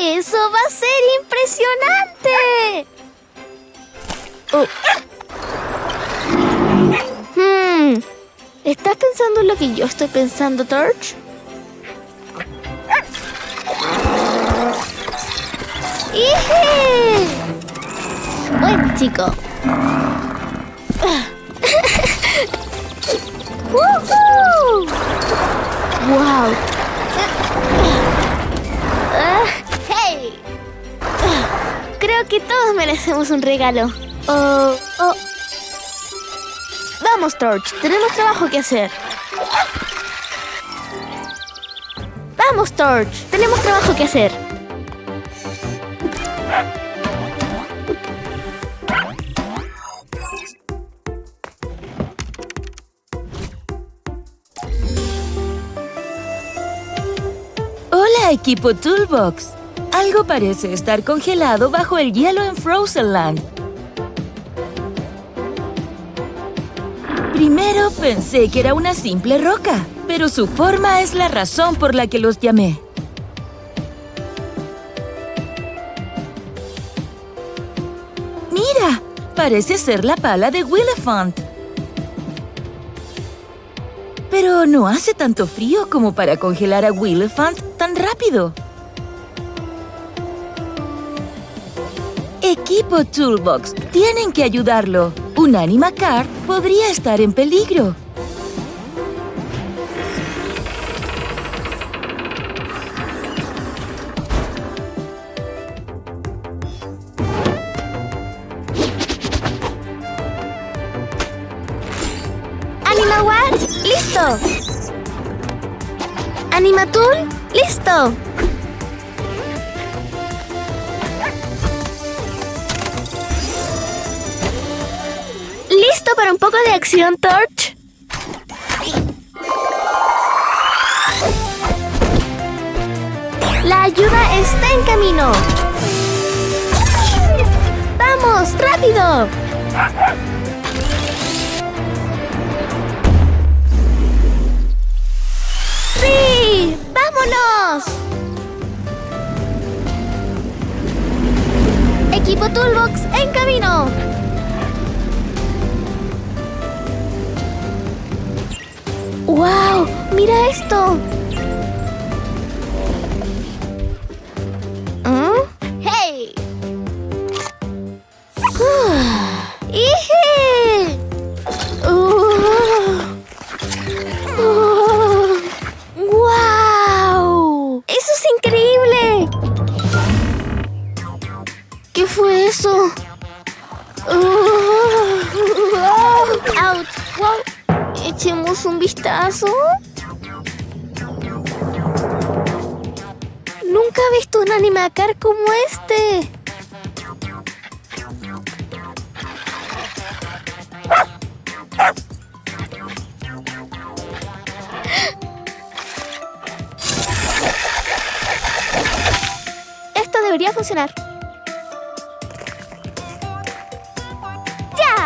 ¡Eso va a ser impresionante! ¿Estás pensando en lo que yo estoy pensando, Torch? ¡Ije! Buen chico. ¡Woohoo! ¡Wow! ¡Hey! Creo que todos merecemos un regalo. Vamos, Torch. Tenemos trabajo que hacer. Vamos, Torch. Tenemos trabajo que hacer. Hola, equipo Toolbox. Algo parece estar congelado bajo el hielo en Frozen Land. Primero pensé que era una simple roca, pero su forma es la razón por la que los llamé. ¡Mira! Parece ser la pala de Willefant. Pero no hace tanto frío como para congelar a Willefant tan rápido. Equipo Toolbox, tienen que ayudarlo. Un Animacar podría estar en peligro. ¡Animawatch! ¡Listo! ¡Animatool! ¡Listo! ¿Listo para un poco de acción, Torch? La ayuda está en camino. ¡Vamos, rápido! ¡Sí! ¡Vámonos! Equipo Toolbox en camino. ¡Wow! ¡Mira esto! ¡Hey! ¡Ije! ¡Guau! ¡Eso es increíble! ¿Qué fue eso? ¡Ouch! ¡Wow! Echemos un vistazo. Nunca he visto un Animacar como este. Esto debería funcionar. ¡Ya!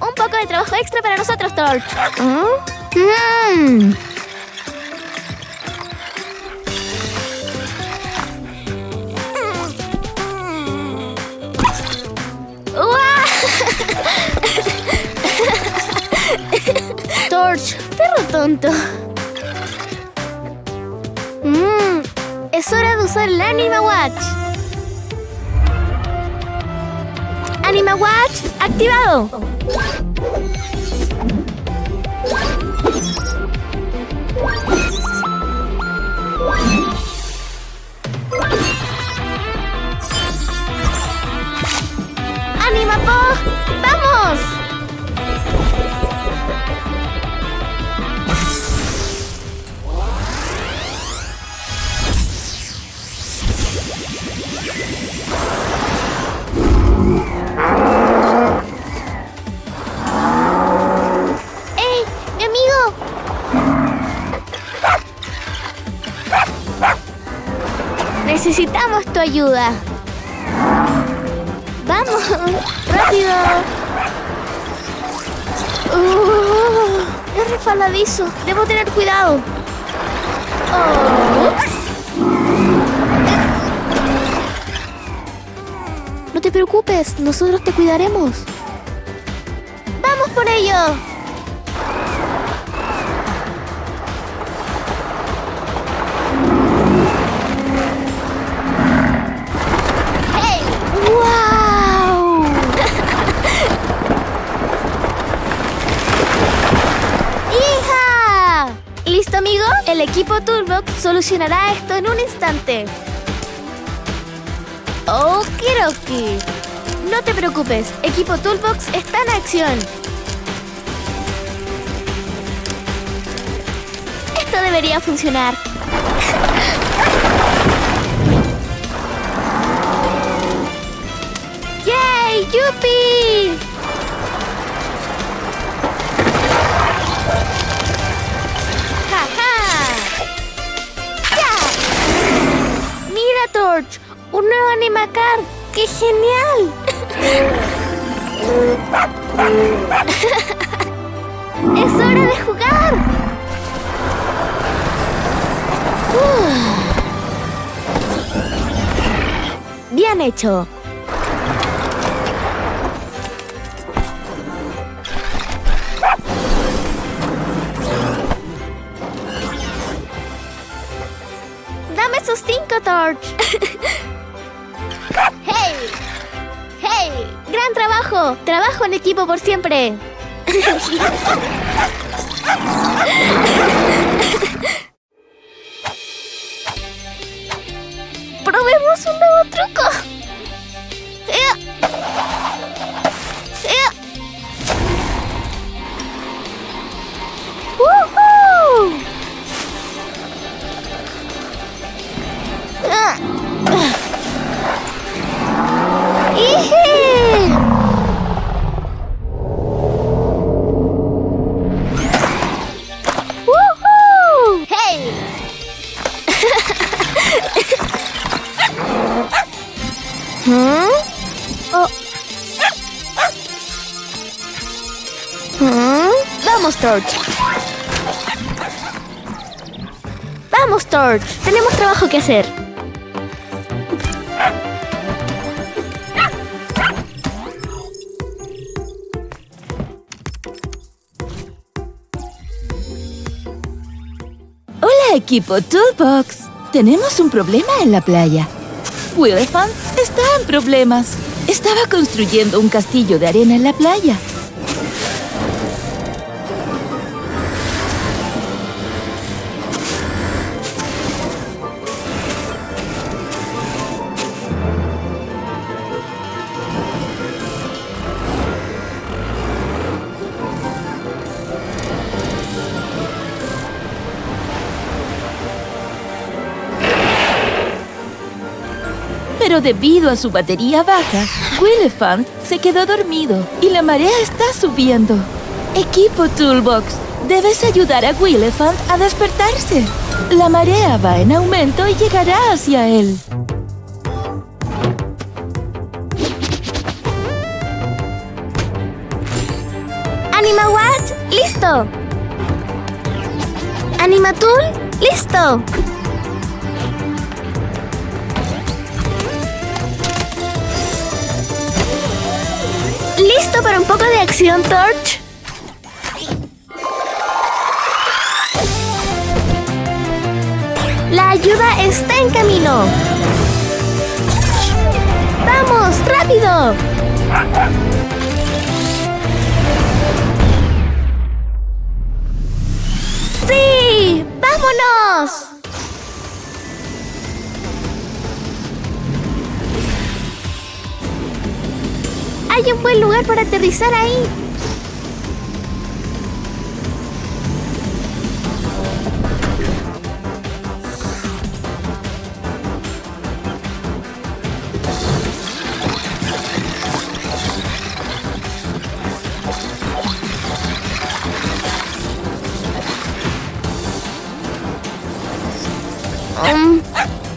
Un poco de trabajo extra para nosotros, Torch. Torch, perro tonto. Es hora de usar el Animawatch. Animawatch activado. ¡Animapog! ¡Vamos! Necesitamos tu ayuda. ¡Vamos! ¡Rápido! Es resbaladizo. Debo tener cuidado. Ups. No te preocupes, nosotros te cuidaremos. ¡Vamos por ello! ¡Hey! ¡Wow! ¡Hija! ¿Listo, amigo? El equipo Toolbox solucionará esto en un instante. Okidoki. No te preocupes, equipo Toolbox está en acción. Esto debería funcionar. ¡Yay! ¡Yupi! ¡Ja, ja! ¡Ya! ¡Mira, Torch! ¡Un nuevo Animacar! ¡Qué genial! ¡Es hora de jugar! Bien hecho. Dame esos 5, Torch. ¡Hey! ¡Hey! ¡Gran trabajo! ¡Trabajo en equipo por siempre! ¡Probemos un nuevo truco! ¡Woohoo! ¡Ije! ¡Woohoo! ¡Hey! Oh. Vamos, Torch. Vamos, Torch. Tenemos trabajo que hacer. Hola, equipo Toolbox. Tenemos un problema en la playa. Willefant está en problemas. Estaba construyendo un castillo de arena en la playa. Pero debido a su batería baja, Willefant se quedó dormido y la marea está subiendo. Equipo Toolbox, debes ayudar a Willefant a despertarse. La marea va en aumento y llegará hacia él. Animawatch, listo. Animatool, listo. ¿Listo para un poco de acción, Torch? La ayuda está en camino. ¡Vamos, rápido! ¡Sí! ¡Vámonos! Hay un buen lugar para aterrizar ahí.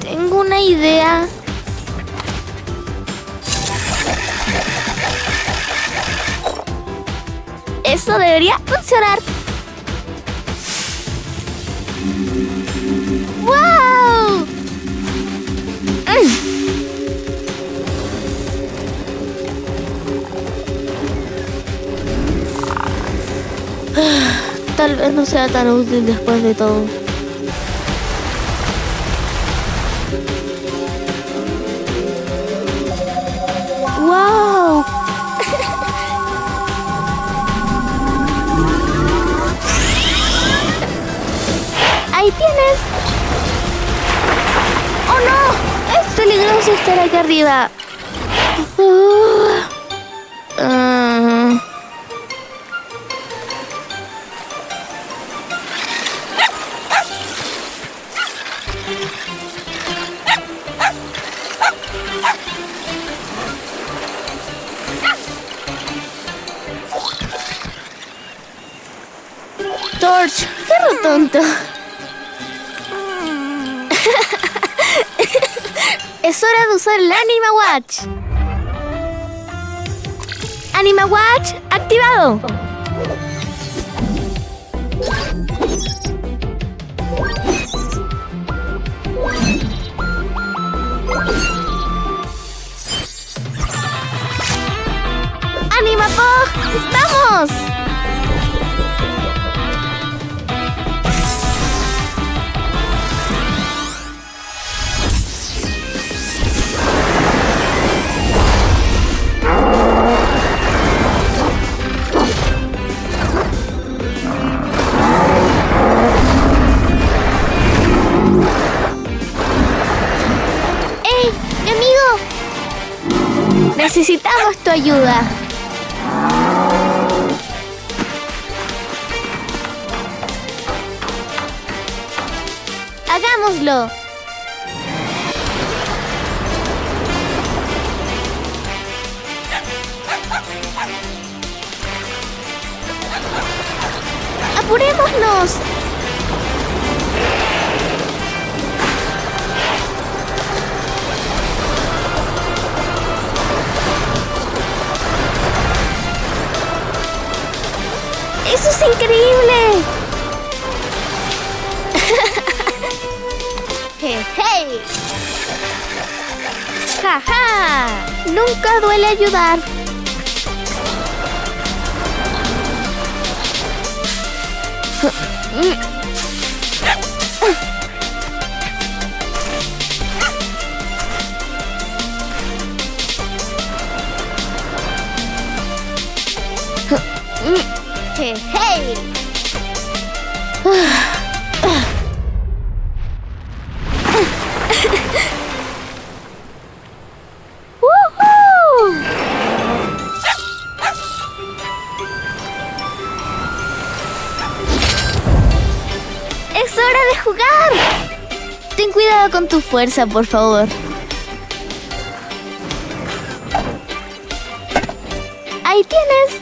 Tengo una buena idea. Eso debería funcionar. ¡Wow! Tal vez no sea tan útil después de todo. ¡Wow! ¡Ahí tienes! ¡Oh no! Es peligroso estar aquí arriba. Torch, perro tonto. Es hora de usar el Anima Watch. Anima Watch activado. Anima Pog, ¡vamos! Necesitamos tu ayuda. Hagámoslo. ¡Apurémonos! ¡Eso es increíble! ¡Hey, hey! ¡Ja, ja! Nunca duele ayudar. ¡Hey, hey! ¡Woohoo! ¡Es hora de jugar! Ten cuidado con tu fuerza, por favor. ¡Ahí tienes!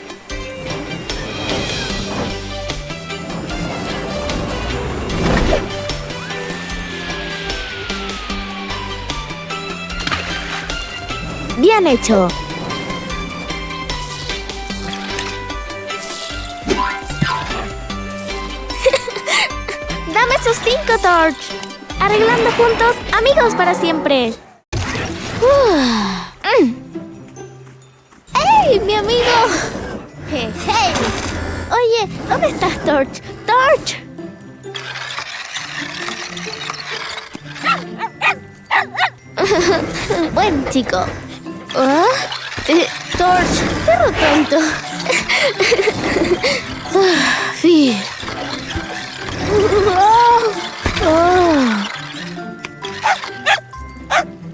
¡Bien hecho! ¡Dame esos 5, Torch! Arreglando juntos, amigos para siempre. ¡Ey, mi amigo! ¡Hey, hey! Oye, ¿dónde estás, Torch? ¡Torch! Buen chico. Torch, perro tonto. Sí.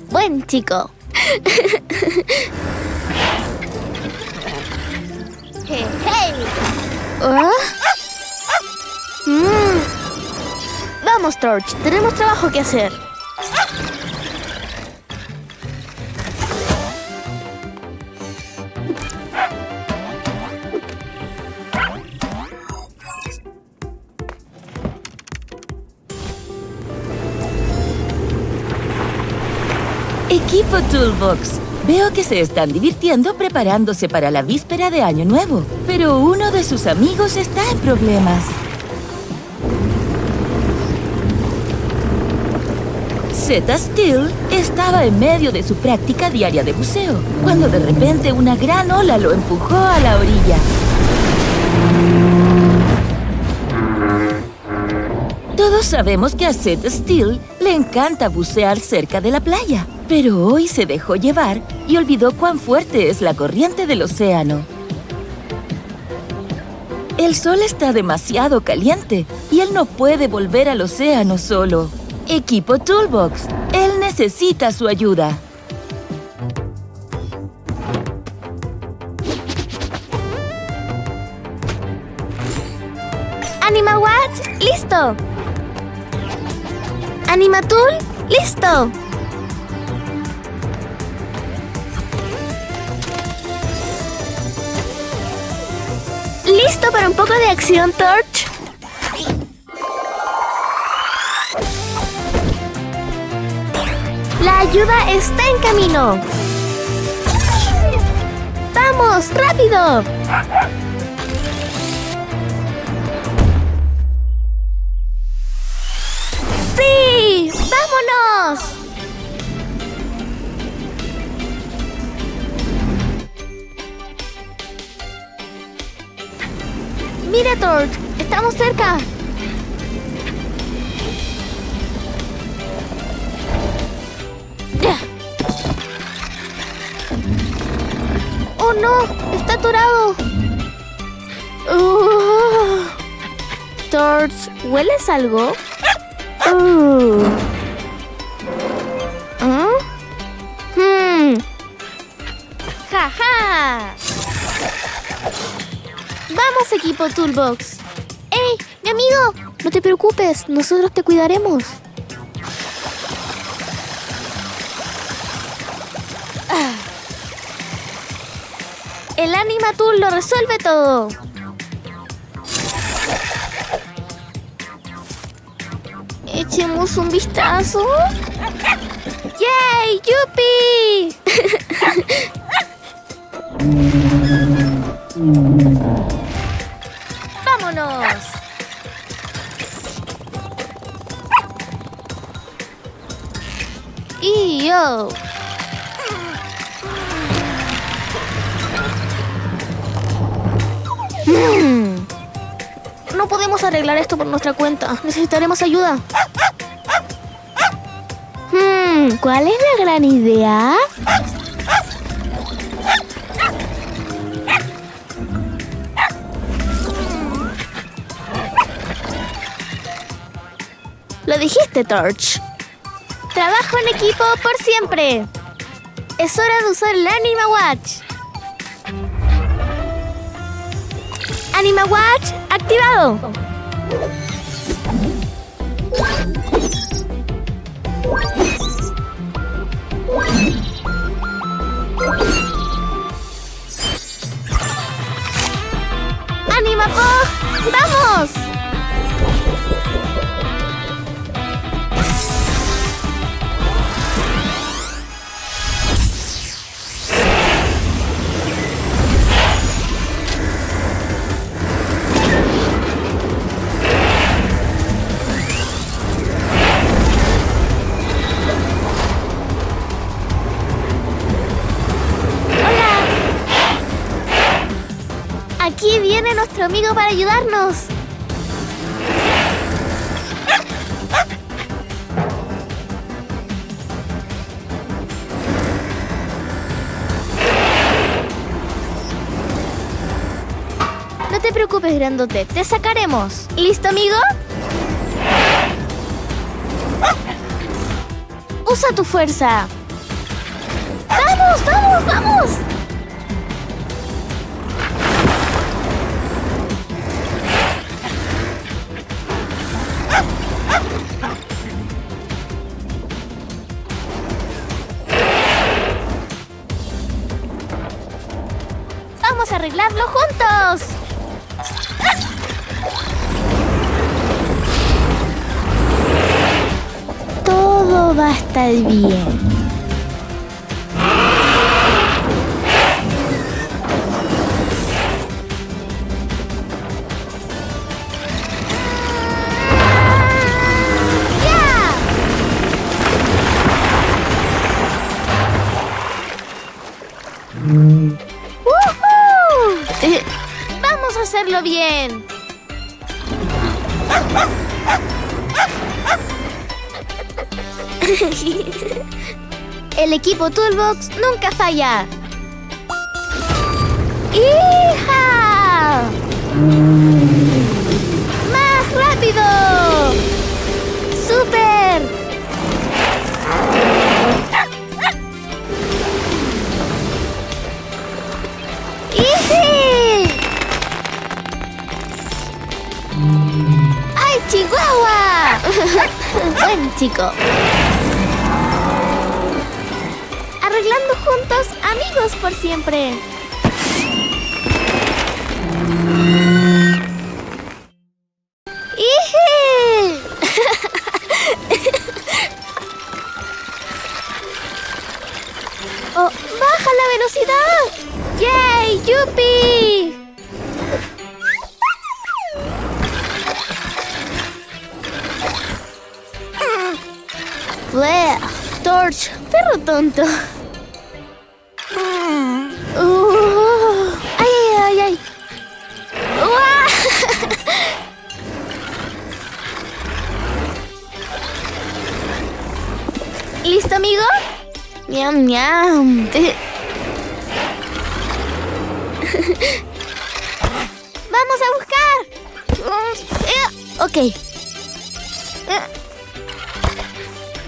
Buen chico. Hey, hey. Vamos, Torch. Tenemos trabajo que hacer. Equipo Toolbox. Veo que se están divirtiendo preparándose para la víspera de Año Nuevo, pero uno de sus amigos está en problemas. Zeta Steel estaba en medio de su práctica diaria de buceo, cuando de repente una gran ola lo empujó a la orilla. Todos sabemos que a Zeta Steel le encanta bucear cerca de la playa, pero hoy se dejó llevar y olvidó cuán fuerte es la corriente del océano. El sol está demasiado caliente y él no puede volver al océano solo. Equipo Toolbox, él necesita su ayuda. Anima Watch, listo. Anima Tool, listo. ¿Listo para un poco de acción, Torch? La ayuda está en camino. ¡Vamos, rápido! ¡Sí! ¡Vámonos! ¡Mira, Torch! ¡Estamos cerca! ¡Oh, no! ¡Está atorado! Torch, ¿hueles algo? ¡Ja, ja! ¡Vamos, equipo Toolbox! ¡Ey, mi amigo! No te preocupes, nosotros te cuidaremos. El Anima Tool lo resuelve todo. Echemos un vistazo. ¡Yay! ¡Yupi! ¡Vámonos! ¡Y yo! No podemos arreglar esto por nuestra cuenta. Necesitaremos ayuda. ¿Cuál es la gran idea? Lo dijiste, Torch. Trabajo en equipo por siempre. Es hora de usar el Anima Watch. Anima Watch activado. Anima Po, ¡vamos! Aquí viene nuestro amigo para ayudarnos. No te preocupes, grandote. Te sacaremos. ¿Listo, amigo? Usa tu fuerza. ¡Vamos, vamos, vamos! ¡Vamos a arreglarlo juntos! Todo va a estar bien. haciendo bien. El equipo Toolbox nunca falla. ¡Hija! ¡Más rápido! ¡Súper! ¡Iji! ¡Ay, Chihuahua! Buen chico. Arreglando juntos, amigos por siempre. ¡Iji! ¡Oh, baja la velocidad! ¡Yay! ¡Yupi! ¡Bleh! Torch, perro tonto. ¡Ay, ay, ay, ay! ¡Uah! ¿Listo, amigo? ¡Miam, miam! ¡Vamos a buscar! Ok.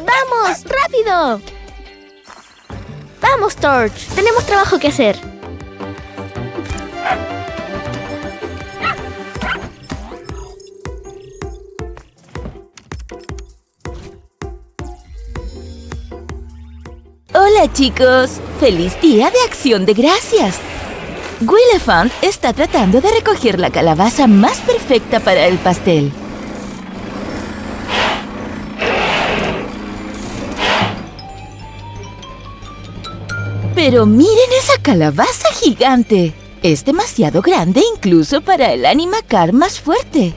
¡Vamos! ¡Rápido! ¡Vamos, Torch! Tenemos trabajo que hacer. Hola chicos, feliz día de Acción de Gracias. Willefant está tratando de recoger la calabaza más perfecta para el pastel. Pero miren esa calabaza gigante. Es demasiado grande incluso para el Animacar más fuerte.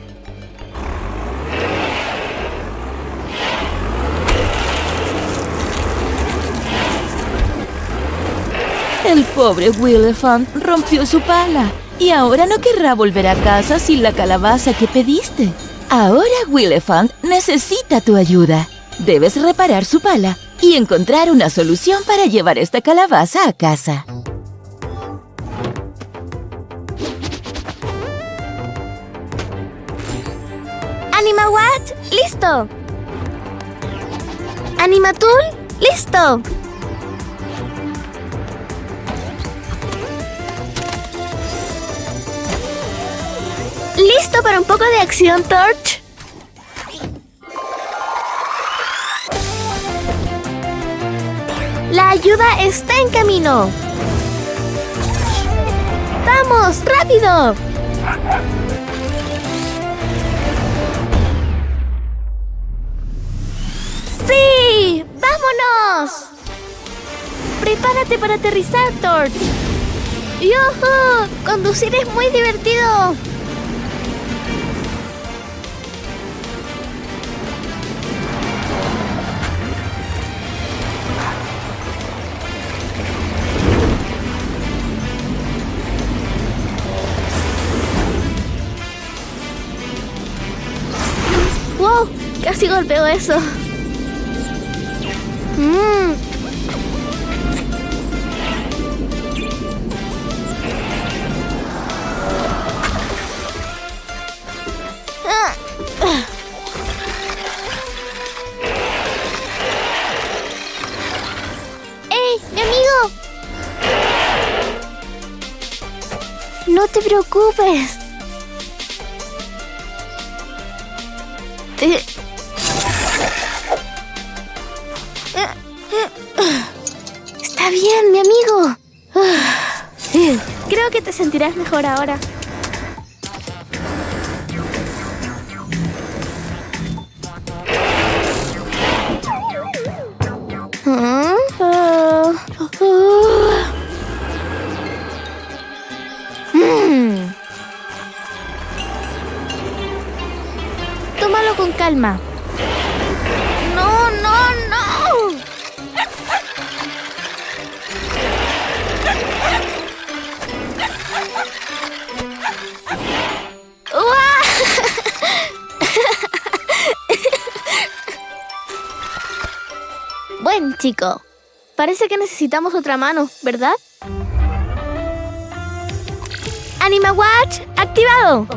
El pobre Willefant rompió su pala y ahora no querrá volver a casa sin la calabaza que pediste. Ahora Willefant necesita tu ayuda. Debes reparar su pala y encontrar una solución para llevar esta calabaza a casa. ¡Animawatt! ¡Listo! ¡Animatool! ¡Listo! ¿Listo para un poco de acción, Torch? La ayuda está en camino. ¡Vamos, rápido! ¡Sí! ¡Vámonos! Prepárate para aterrizar, Torch. ¡Yujú! Conducir es muy divertido. ¡Wow! Casi golpeó eso. ¡Ey, mi amigo! No te preocupes. Está bien, mi amigo. Creo que te sentirás mejor ahora. Tómalo con calma. No, no, no. Buen chico. Parece que necesitamos otra mano, ¿verdad? Anima Watch activado.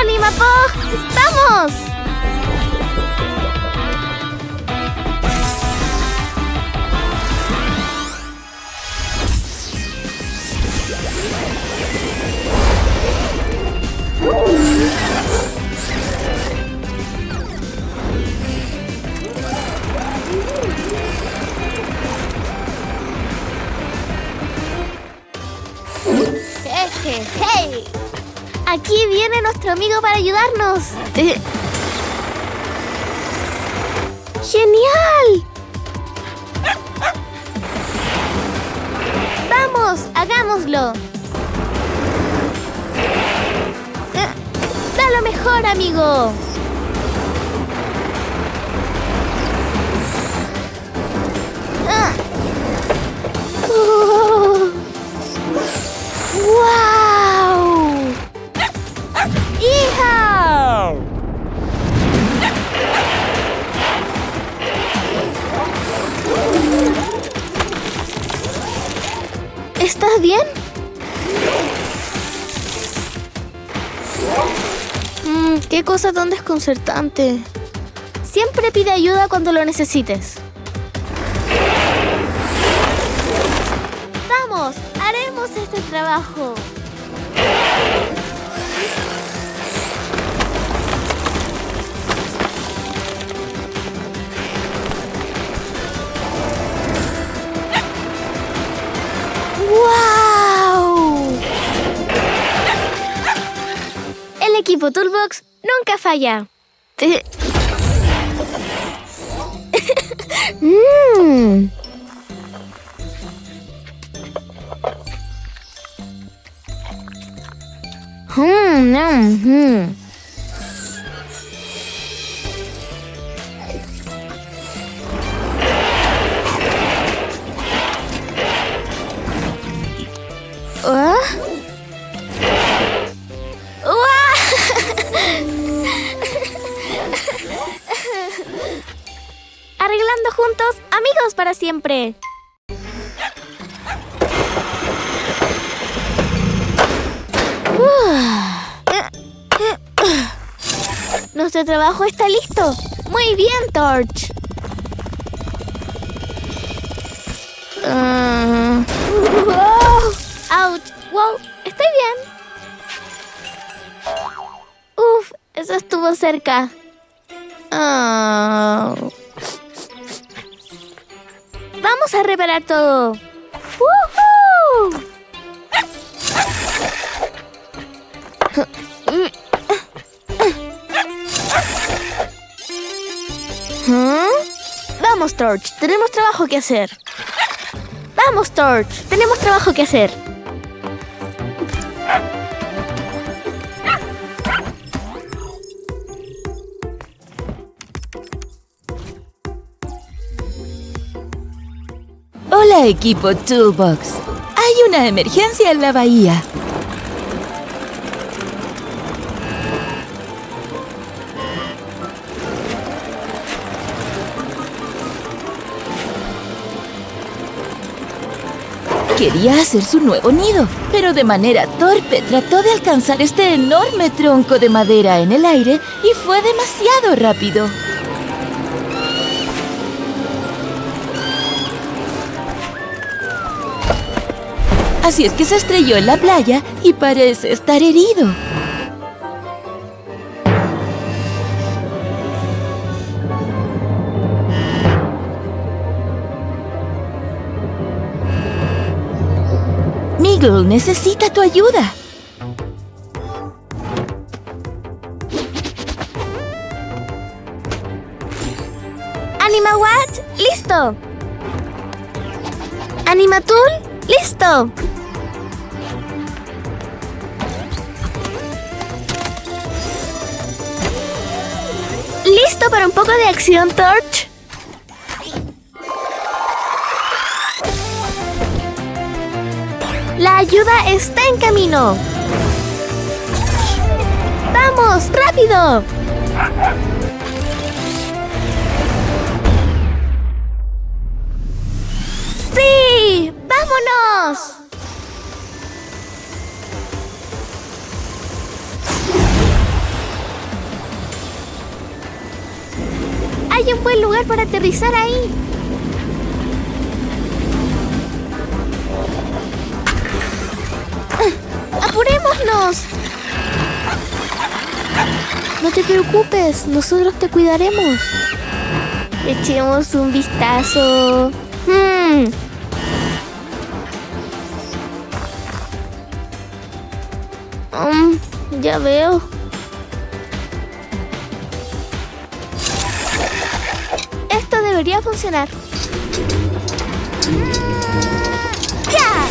¡Anima Pog! ¡Vamos! ¡Hey! Aquí viene nuestro amigo para ayudarnos. ¡Genial! ¡Vamos! ¡Hagámoslo! ¡Da lo mejor, amigo! ¡Wow! ¡Hija! ¿Estás bien? Qué cosa tan desconcertante. Siempre pide ayuda cuando lo necesites. ¡Vamos! ¡Haremos este trabajo! ¡Wow! El equipo Toolbox nunca falla. Arreglando juntos, amigos para siempre. Nuestro trabajo está listo. Muy bien, Torch. ¡Ouch! ¡Wow! Estoy bien. Uf, eso estuvo cerca. Vamos a reparar todo. ¡Woohoo! Vamos, Torch. Tenemos trabajo que hacer. Vamos, Torch. Tenemos trabajo que hacer. Hola, equipo Toolbox. Hay una emergencia en la bahía. Quería hacer su nuevo nido, pero de manera torpe trató de alcanzar este enorme tronco de madera en el aire y fue demasiado rápido. Así es que se estrelló en la playa y parece estar herido. Meagle necesita tu ayuda. Anima Watch, listo. Anima Tool, listo. ¿Listo para un poco de acción, Torch? Ayuda está en camino. ¡Vamos, rápido! ¡Sí! ¡Vámonos! Hay un buen lugar para aterrizar ahí. ¡Apurémonos! No te preocupes, nosotros te cuidaremos. Echemos un vistazo. Ya veo. Esto debería funcionar. ¡Ya!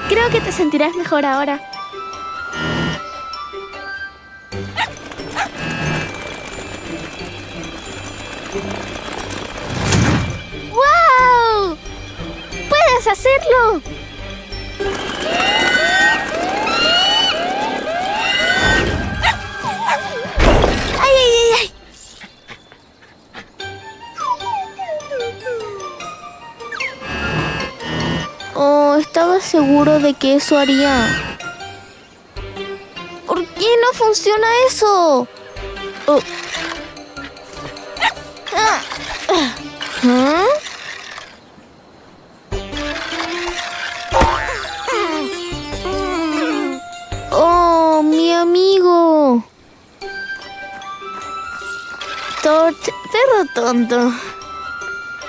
Creo que te sentirás mejor ahora. ¡Wow! ¡Puedes hacerlo! ¡Ay, ay, ay, ay! Oh, estaba seguro de que eso haría. ¿Por qué no funciona eso? Oh. ¿Ah? Oh, mi amigo. Torch, perro tonto.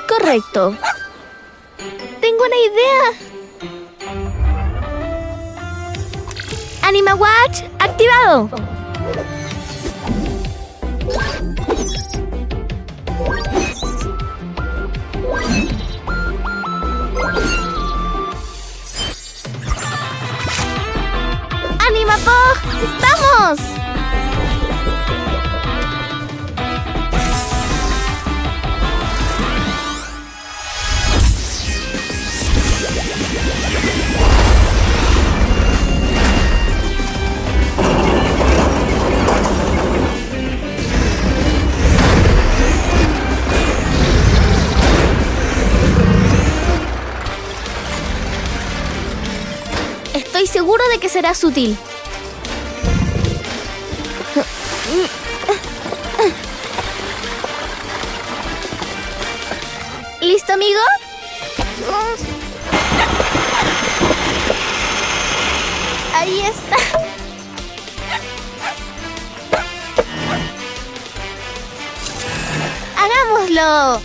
Correcto. Tengo una idea. Anima Watch activado. Anima Pog, ¡vamos! Estoy seguro de que serás útil. ¿Listo, amigo? Ahí está. ¡Hagámoslo!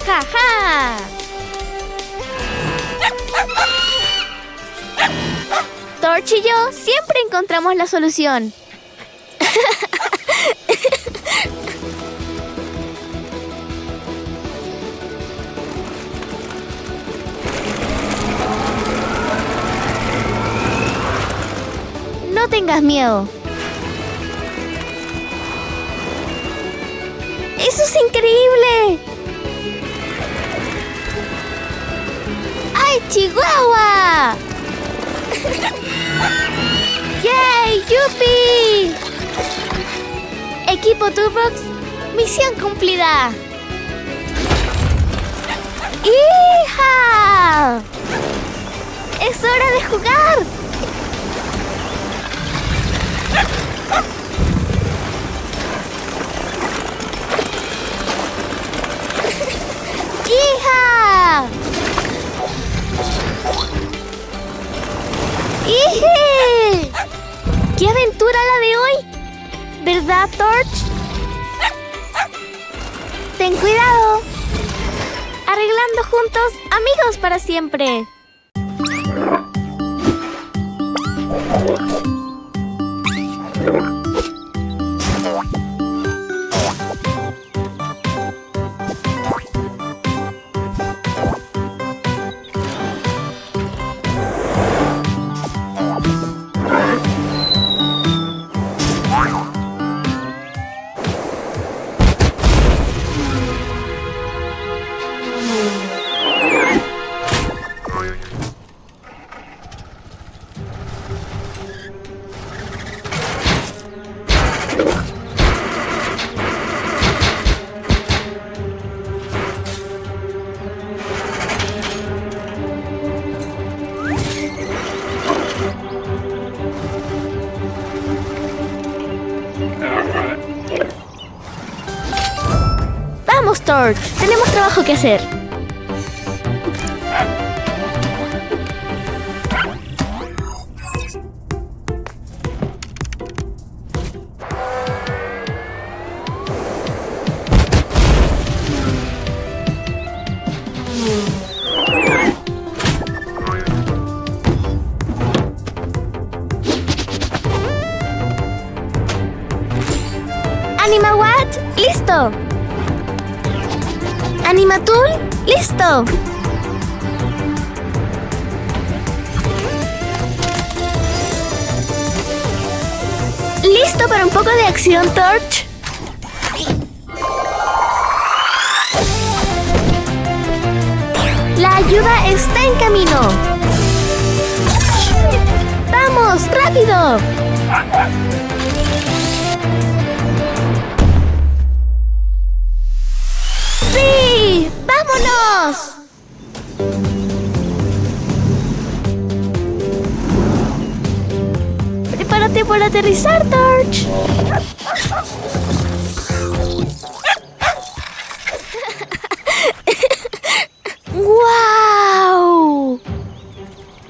¡Ja, ja! Torch y yo siempre encontramos la solución. No tengas miedo. ¡Eso es increíble! ¡Ay, Chihuahua! ¡Yay! ¡Yupi! Equipo Toolbox, misión cumplida. ¡Hija! ¡Es hora de jugar! ¡Hija! ¡Ije! ¡Qué aventura la de hoy! ¿Verdad, Torch? Ten cuidado. Arreglando juntos, amigos para siempre. Vamos, Torch. Tenemos trabajo que hacer. Animawatt, listo. Animatool, listo. ¿Listo para un poco de acción, Torch? La ayuda está en camino. ¡Vamos, rápido! ¡Sí! ¡Vámonos! Prepárate para aterrizar, Torch. ¡Guau!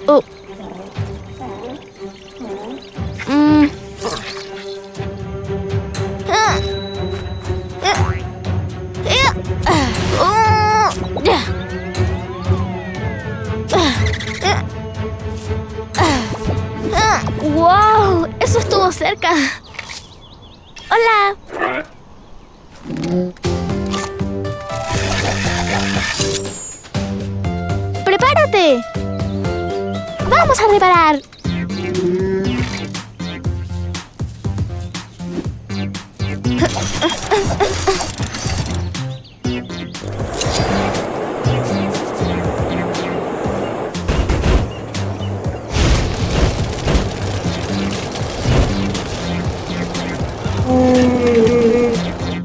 Oh. ¡Wow! Eso estuvo cerca. ¡Hola! ¡Prepárate! ¡Vamos a reparar!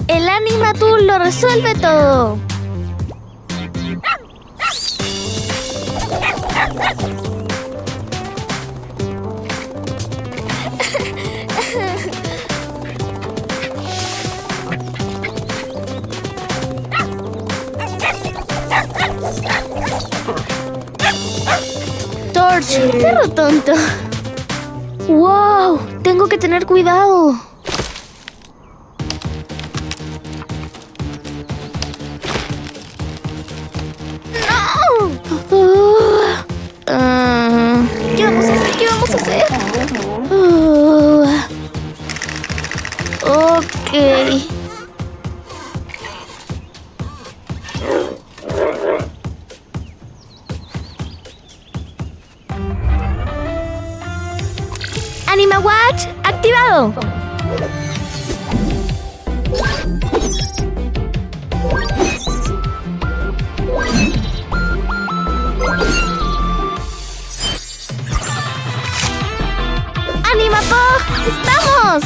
El Animatool lo resuelve todo. Torch, perro tonto. ¡Wow! Tengo que tener cuidado. ¿Qué vamos a hacer? ¿Qué vamos a hacer? Ok. Animawatt activado. ¡Animapog! ¡Vamos!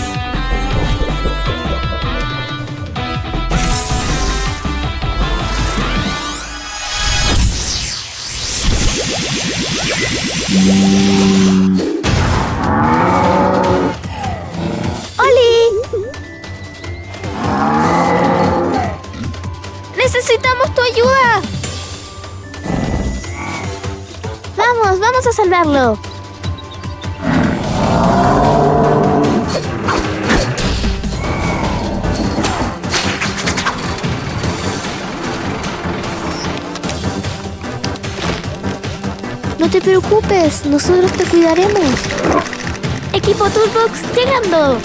¡Oli! ¡Necesitamos tu ayuda! ¡Vamos, vamos a salvarlo! No te preocupes, nosotros te cuidaremos. Equipo Toolbox llegando.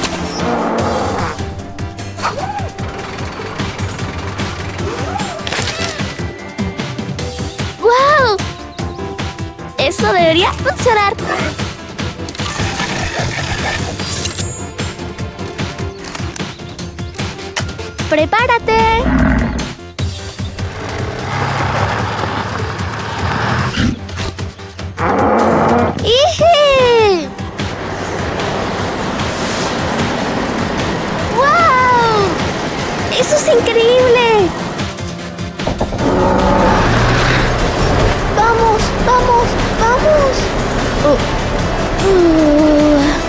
¡Wow! Eso debería funcionar. ¡Prepárate! ¡Ije! ¡Wow! ¡Eso es increíble! ¡Vamos! ¡Vamos! ¡Vamos!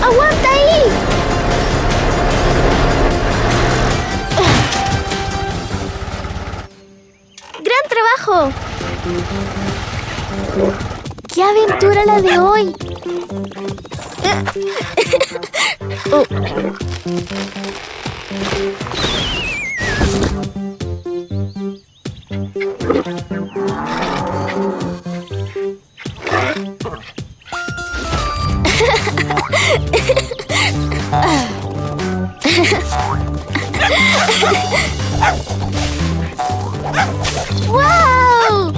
¡Aguanta ahí! trabajo! ¡Qué aventura la de hoy! Oh. ¡Wow!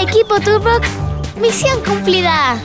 Equipo Toolbox, misión cumplida.